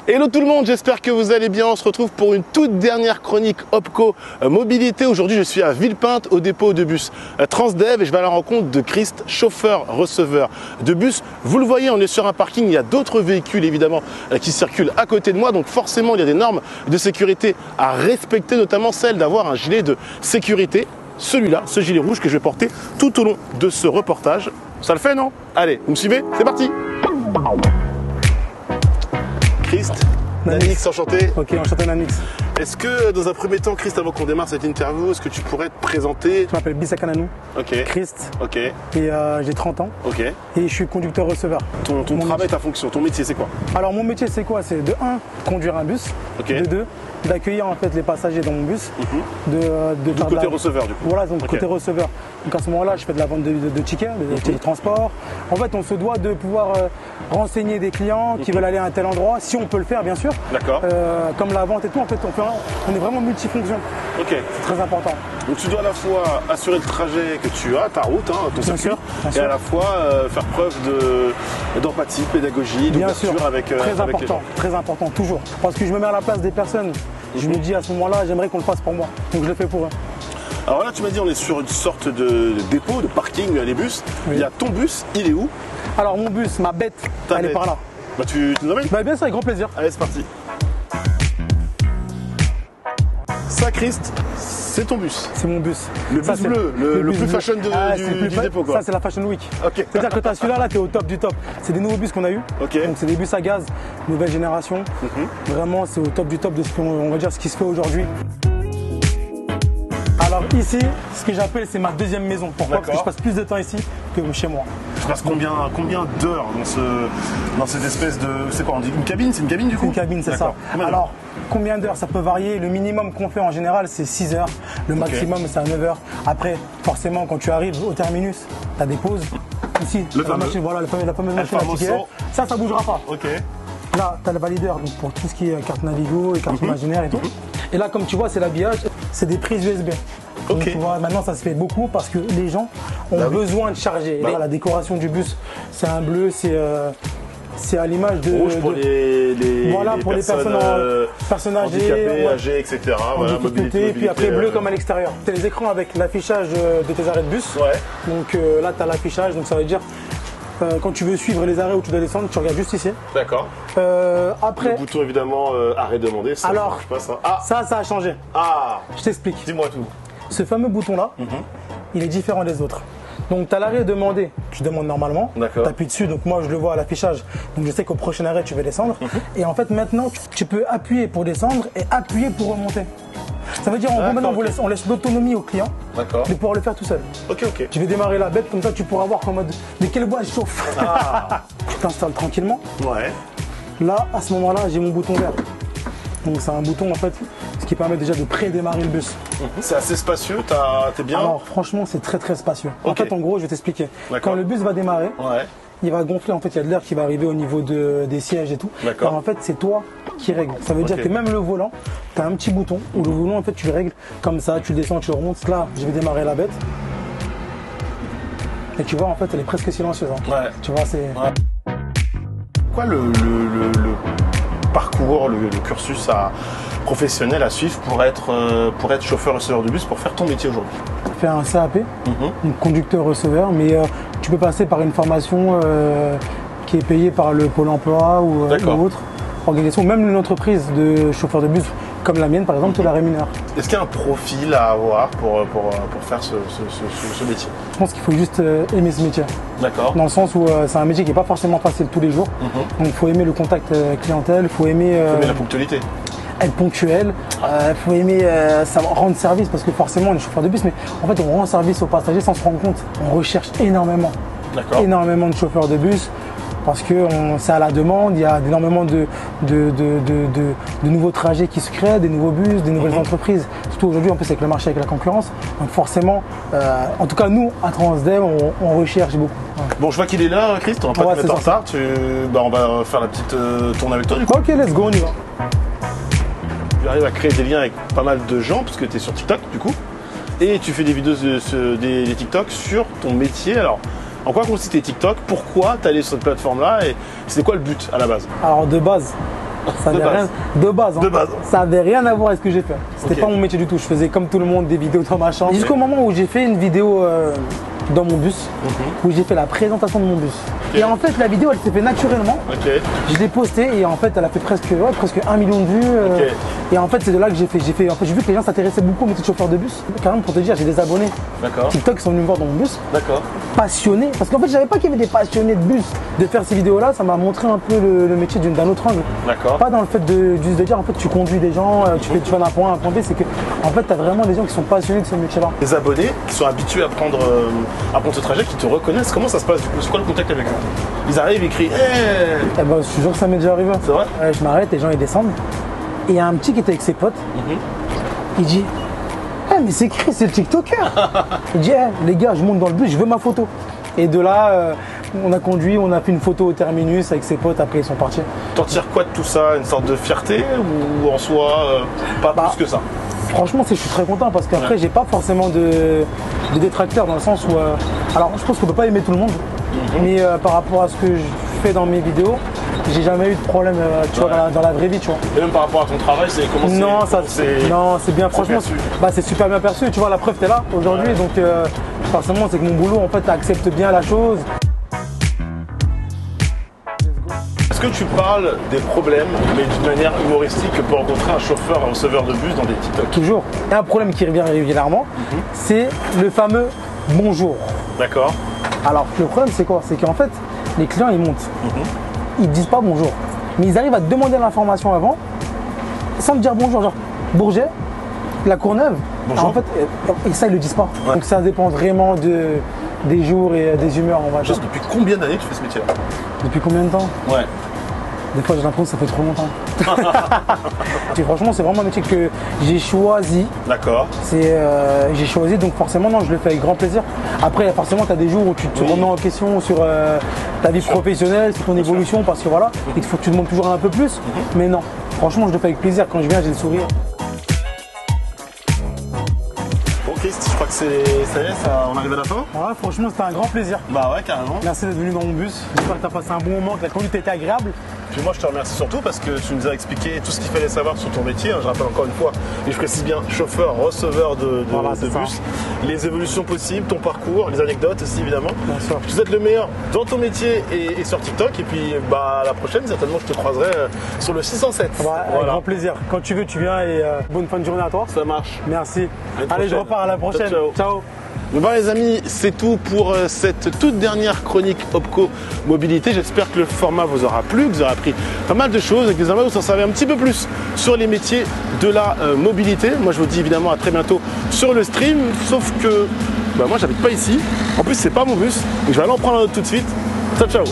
Hello tout le monde, j'espère que vous allez bien. On se retrouve pour une toute dernière chronique Opco Mobilité. Aujourd'hui, je suis à Villepinte au dépôt de bus Transdev et je vais à la rencontre de Christ, chauffeur-receveur de bus. Vous le voyez, on est sur un parking, il y a d'autres véhicules évidemment qui circulent à côté de moi. Donc forcément, il y a des normes de sécurité à respecter, notamment celle d'avoir un gilet de sécurité. Celui-là, ce gilet rouge que je vais porter tout au long de ce reportage. Ça le fait, non? Allez, vous me suivez? C'est parti! Christ, Nanix, enchanté. Ok, enchanté Nanix. Est-ce que dans un premier temps, Christ, avant qu'on démarre cette interview, est-ce que tu pourrais te présenter? Je m'appelle Bissaka Nanou. Ok. Christ. Ok. Et j'ai 30 ans. Ok. Et je suis conducteur-receveur. Ton travail, ta fonction, ton métier, c'est quoi? Alors mon métier, c'est quoi? C'est de 1, conduire un bus. Ok. De 2, d'accueillir en fait les passagers dans mon bus. De faire côté receveur du coup. Voilà, donc Ok. côté receveur. Donc à ce moment-là, je fais de la vente de tickets, de tickets de transport. En fait, on se doit de pouvoir renseigner des clients qui veulent aller à un tel endroit, si on peut le faire bien sûr. D'accord. Comme la vente et tout, en fait, on est vraiment multifonction. Ok. C'est très important. Donc tu dois à la fois assurer le trajet que tu as, ta route, ton Bien circuit, sûr, bien et sûr. à la fois faire preuve d'empathie, pédagogie, Bien sûr, d'ouverture avec très les gens. important, très important, toujours. Parce que je me mets à la place des personnes. Je me dis à ce moment-là, j'aimerais qu'on le fasse pour moi. Donc je le fais pour eux. Alors là, tu m'as dit, on est sur une sorte de dépôt, de parking, les bus. Oui. Il y a ton bus, il est où? Alors mon bus, ma bête, Ta elle bête. est par là. Bah tu nous emmènes? Bah, bien sûr, avec grand plaisir. Allez, c'est parti. Ça, Christ, c'est ton bus. C'est mon bus. Le Ça, bus c'est bleu, le bus plus bleu. fashion Ah, c'est le plus du fa- dépôt, quoi. Ça, c'est la Fashion Week. Ok. C'est-à-dire que tu as celui-là, tu es au top du top. C'est des nouveaux bus qu'on a eu. Ok. Donc c'est des bus à gaz, nouvelle génération. Vraiment, c'est au top du top de on va dire ce qui se fait aujourd'hui. Alors ici, ce que j'appelle, c'est ma deuxième maison. Pourquoi? Parce que je passe plus de temps ici que chez moi. Je passe combien d'heures dans cette espèce de... C'est quoi, on dit une cabine? C'est une cabine du coup? Une cabine, c'est ça. D'accord. Combien d'heures? Alors, combien d'heures? Ça peut varier. Le minimum qu'on fait en général, c'est 6 heures. Le maximum, c'est à 9 heures. Après, forcément, quand tu arrives au terminus, tu as des pauses. Ici, Le la fameux. machine, voilà, la fameuse machine à famoso. ticket. Ça bougera pas. Ok. Là, tu as le valideur donc pour tout ce qui est carte Navigo et carte imaginaire et tout. Et là, comme tu vois, c'est l'habillage, c'est des prises USB. Donc, Ok. tu vois, maintenant, ça se fait beaucoup parce que les gens ont Bah oui. besoin de charger. Et Bah là, oui. la décoration du bus, c'est un bleu, c'est à l'image de... Rouge pour Voilà, pour les personnes âgées, handicapées, ouais. âgées, etc. en Voilà, difficulté, et puis après bleu euh, comme à l'extérieur. Tu as les écrans avec l'affichage de tes arrêts de bus. Ouais. Donc là, tu as l'affichage, donc ça veut dire quand tu veux suivre les arrêts où tu dois descendre, tu regardes juste ici. D'accord. Après, Le bouton évidemment arrêt demandé, ça Alors, marche pas ça. Ah, ça a changé. ah, Je t'explique. dis-moi tout. Ce fameux bouton-là, il est différent des autres. Donc tu as l'arrêt demandé, tu demandes normalement, D'accord. tu appuies dessus, donc moi je le vois à l'affichage, donc je sais qu'au prochain arrêt tu vas descendre. Et en fait maintenant tu peux appuyer pour descendre et appuyer pour remonter. Ça veut dire en gros maintenant ok. on laisse l'autonomie au client D'accord. de pouvoir le faire tout seul. Ok, ok. Je vais démarrer la bête, comme ça tu pourras voir qu'en mode de quelle boîte je chauffe. Ah. Tu t'installes tranquillement. Ouais. Là, à ce moment-là, j'ai mon bouton vert. Donc c'est un bouton en fait, ce qui permet déjà de pré-démarrer le bus. C'est assez spacieux, t'es bien? Alors franchement, c'est très très spacieux. En Ok. fait, en gros, je vais t'expliquer. D'accord. Quand le bus va démarrer, Ouais. il va gonfler. En fait, il y a de l'air qui va arriver au niveau des sièges et tout. D'accord. Alors en fait, c'est toi qui règles. Ça veut dire Ok. que même le volant, tu as un petit bouton où le volant, en fait, tu le règles comme ça, tu le descends, tu le remontes. Là, je vais démarrer la bête. Et tu vois, en fait, elle est presque silencieuse. Hein. Ouais. Tu vois, c'est. Ouais. Quoi le parcours, le cursus professionnel à suivre pour être chauffeur-receveur de bus, pour faire ton métier aujourd'hui? Faire un CAP, donc conducteur-receveur, mais tu peux passer par une formation qui est payée par le Pôle emploi ou autre organisation, même une entreprise de chauffeur de bus comme la mienne par exemple, te la rémunère. Est-ce qu'il y a un profil à avoir pour faire ce métier? Je pense qu'il faut juste aimer ce métier, D'accord. dans le sens où c'est un métier qui n'est pas forcément facile tous les jours, donc il faut aimer le contact clientèle, il faut aimer Mais la ponctualité. être ponctuel, il faut aimer savoir rendre service parce que forcément on est chauffeur de bus, mais en fait on rend service aux passagers sans se rendre compte. On recherche énormément de chauffeurs de bus parce que c'est à la demande, il y a énormément de nouveaux trajets qui se créent, des nouveaux bus, des nouvelles entreprises. Surtout aujourd'hui en plus avec le marché, avec la concurrence. Donc forcément, en tout cas nous à Transdev, on recherche beaucoup. Ouais. Bon, je vois qu'il est là, Christ, on va pas Ouais, te mettre en c'est ça. retard. On va faire la petite tournée avec toi du coup. Ok, let's go, on y va. Tu arrives à créer des liens avec pas mal de gens, parce que tu es sur TikTok du coup, et tu fais des vidéos des TikTok sur ton métier. Alors, en quoi consistent tes TikTok? Pourquoi tu es allé sur cette plateforme-là et c'est quoi le but à la base? Alors de base, Ça avait rien, de base. Hein. De base. Ça avait rien à voir avec ce que j'ai fait. C'était pas mon métier du tout. Je faisais comme tout le monde des vidéos dans ma chambre. Jusqu'au moment où j'ai fait une vidéo dans mon bus, où j'ai fait la présentation de mon bus. Et en fait, la vidéo, elle s'est fait naturellement. Je l'ai postée et en fait, elle a fait presque 1 million de vues. Et en fait, c'est de là que j'ai vu que les gens s'intéressaient beaucoup au métier de chauffeur de bus. Carrément, pour te dire, j'ai des abonnés TikTok qui sont venus me voir dans mon bus. Passionnés. Parce qu'en fait, je savais pas qu'il y avait des passionnés de bus. De faire ces vidéos-là, ça m'a montré un peu le métier d'un autre angle. Pas dans le fait juste de dire, en fait, tu conduis des gens, tu vas d'un point A à un point B. C'est que, en fait, tu as vraiment des gens qui sont passionnés de ce métier-là. Les abonnés qui sont habitués à prendre ce trajet, qui te reconnaissent, comment ça se passe du coup? C'est quoi le contact avec eux? Ils arrivent, ils crient hey. Eh ben, je suis sûr que ça m'est déjà arrivé. C'est vrai? Je m'arrête, les gens ils descendent. Et il y a un petit qui était avec ses potes. Il dit mais c'est Chris, c'est le TikToker. Il dit les gars, je monte dans le bus, je veux ma photo. Et de là, on a conduit, on a fait une photo au terminus avec ses potes, après ils sont partis. T'en tires quoi de tout ça? Une sorte de fierté ou en soi, pas plus que ça? Franchement, je suis très content parce qu'après, j'ai pas forcément de détracteurs dans le sens où. Alors, je pense qu'on peut pas aimer tout le monde, mais par rapport à ce que je fais dans mes vidéos, j'ai jamais eu de problème tu vois, dans la vraie vie. Tu vois. Et même par rapport à ton travail, c'est comment Non, c'est bien, franchement, c'est super bien perçu. Tu vois, la preuve, t'es là aujourd'hui, donc forcément, c'est que mon boulot, en fait, accepte bien la chose. Est-ce que tu parles des problèmes, mais d'une manière humoristique, que peut rencontrer un chauffeur, un receveur de bus dans des TikTok? Toujours. Il y a un problème qui revient régulièrement, c'est le fameux bonjour. D'accord. Alors, le problème, c'est quoi? C'est qu'en fait, les clients, ils montent. Ils ne disent pas bonjour. Mais ils arrivent à te demander l'information avant, sans te dire bonjour. Genre, Bourget, La Courneuve. Alors, en fait, et ça, ils ne le disent pas. Donc, ça dépend vraiment des jours et des humeurs, on va dire. Depuis combien d'années tu fais ce métier-là? Depuis combien de temps? Ouais. Des fois, j'ai l'impression que ça fait trop longtemps. Et franchement, c'est vraiment un métier que j'ai choisi. D'accord. J'ai choisi, donc forcément, non, je le fais avec grand plaisir. Après, forcément, tu as des jours où tu te remets en question sur ta vie professionnelle, sur ton évolution, parce que voilà, il faut que tu demandes toujours un peu plus. Mais non, franchement, je le fais avec plaisir. Quand je viens, j'ai le sourire. Je crois que ça y est, on arrive à la fin. Ouais, franchement, c'était un grand plaisir. Bah ouais, carrément. Merci d'être venu dans mon bus. J'espère que tu as passé un bon moment, que la conduite était agréable. Puis moi, je te remercie surtout parce que tu nous as expliqué tout ce qu'il fallait savoir sur ton métier. Je rappelle encore une fois, et je précise bien, chauffeur, receveur de bus, les évolutions possibles, ton parcours, les anecdotes aussi évidemment. Bien sûr. Je te souhaite le meilleur dans ton métier et sur TikTok. Et puis à la prochaine, certainement, je te croiserai sur le 607. Ouais, avec grand plaisir. Quand tu veux, tu viens et bonne fin de journée à toi. Ça marche. Merci. Allez, je repars à la prochaine. Ciao. Ciao. Bon les amis, c'est tout pour cette toute dernière chronique Opco Mobilité. J'espère que le format vous aura plu, que vous aurez appris pas mal de choses et que désormais vous en savez un petit peu plus sur les métiers de la mobilité. Moi je vous dis évidemment à très bientôt sur le stream, sauf que moi j'habite pas ici. En plus c'est pas mon bus, donc je vais aller en prendre un autre tout de suite. Ciao ciao.